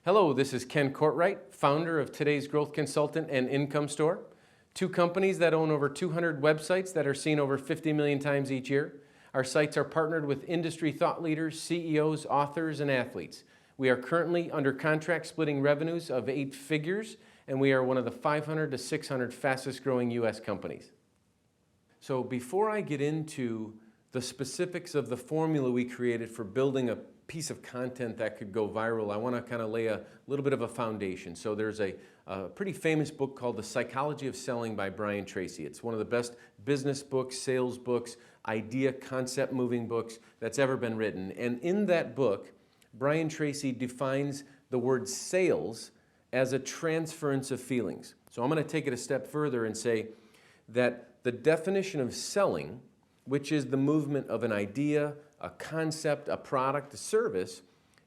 Hello, this is Ken Courtwright, founder of Today's Growth Consultant and Income Store, two companies that own over 200 websites that are seen over 50 million times each year. Our sites are partnered with industry thought leaders, CEOs, authors, and athletes. We are currently under contract splitting revenues of 8 figures, and we are one of the 500 to 600 fastest growing U.S. companies. So before I get into the specifics of the formula we created for building a piece of content that could go viral, I want to kind of lay a little bit of a foundation. So there's a pretty famous book called The Psychology of Selling by Brian Tracy. It's one of the best business books, sales books, idea concept moving books that's ever been written. And in that book, Brian Tracy defines the word sales as a transference of feelings. So I'm going to take it a step further and say that the definition of selling, which is the movement of an idea, a concept, a product, a service,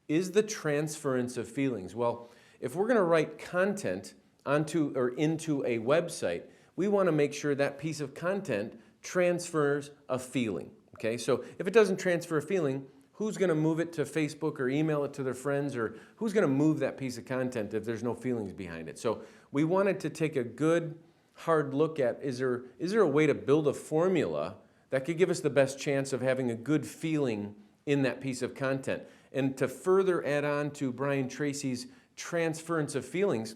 is the transference of feelings. Well, if we're going to write content onto or into a website, we want to make sure that piece of content transfers a feeling. Okay, so if it doesn't transfer a feeling, who's going to move it to Facebook or email it to their friends, or who's going to move that piece of content if there's no feelings behind it? So we wanted to take a good, hard look at, is there a way to build a formula that could give us the best chance of having a good feeling in that piece of content? And to further add on to Brian Tracy's transference of feelings,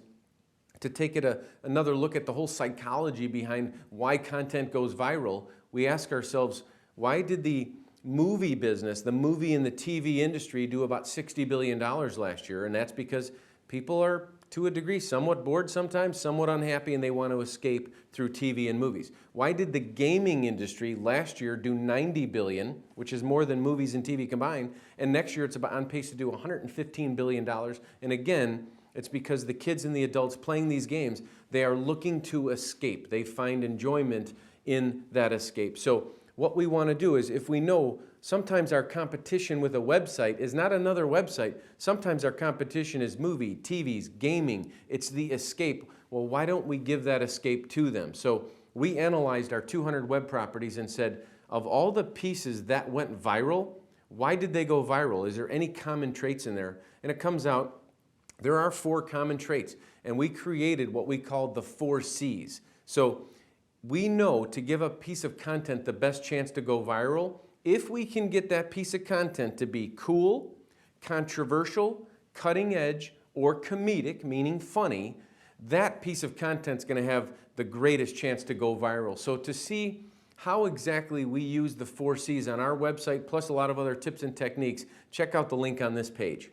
to take it another look at the whole psychology behind why content goes viral, we ask ourselves, why did the movie business, the movie and the TV industry, do about $60 billion last year? And that's because people are, to a degree, somewhat bored sometimes, somewhat unhappy, and they want to escape through TV and movies. Why did the gaming industry last year do $90 billion, which is more than movies and TV combined, and next year it's about on pace to do $115 billion? And again, it's because the kids and the adults playing these games, they are looking to escape. They find enjoyment in that escape. So what we want to do is, if we know sometimes our competition with a website is not another website, sometimes our competition is movie, TVs, gaming, it's the escape. Well, why don't we give that escape to them? So we analyzed our 200 web properties and said, of all the pieces that went viral, why did they go viral? Is there any common traits in there? And it comes out, there are 4 common traits. And we created what we called the 4 C's. So we know to give a piece of content the best chance to go viral, if we can get that piece of content to be cool, controversial, cutting edge, or comedic, meaning funny, that piece of content is going to have the greatest chance to go viral. So to see how exactly we use the 4 C's on our website, plus a lot of other tips and techniques, check out the link on this page.